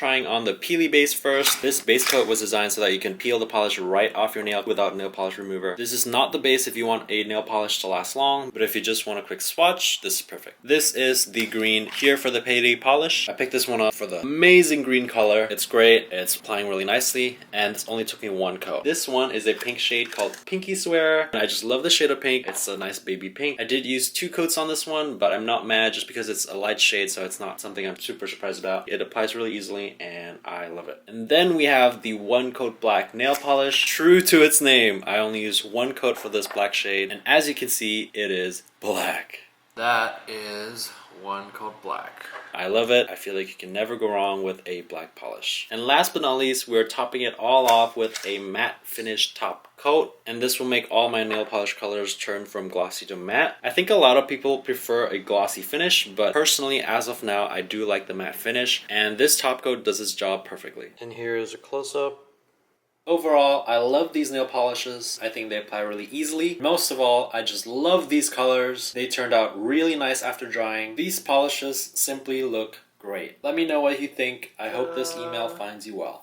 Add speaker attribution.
Speaker 1: trying on the peely base first. This base coat was designed so that you can peel the polish right off your nail without nail polish remover. This is not the base if you want a nail polish to last long, but if you just want a quick swatch, this is perfect. This is the green here for the Payday polish. I picked this one up for the amazing green color. It's great, it's applying really nicely, and this only took me one coat. This one is a pink shade called Pinky Swear. I just love the shade of pink. It's a nice baby pink. I did use 2 coats on this one, but I'm not mad just because it's a light shade, so it's not something I'm super surprised about. It applies really easily, and I love it. And then we have the 1 coat black nail polish. True to its name, I only used 1 coat for this black shade, and as you can see, it is black. That is 1 coat black. I love it. I feel like you can never go wrong with a black polish. And last but not least, we're topping it all off with a matte finish top coat, and this will make all my nail polish colors turn from glossy to matte. I think a lot of people prefer a glossy finish, but personally, as of now, I do like the matte finish, and this top coat does its job perfectly. And here is a close-up. Overall, I love these nail polishes. I think they apply really easily. Most of all, I just love these colors. They turned out really nice after drying. These polishes simply look great. Let me know what you think. I hope this email finds you well.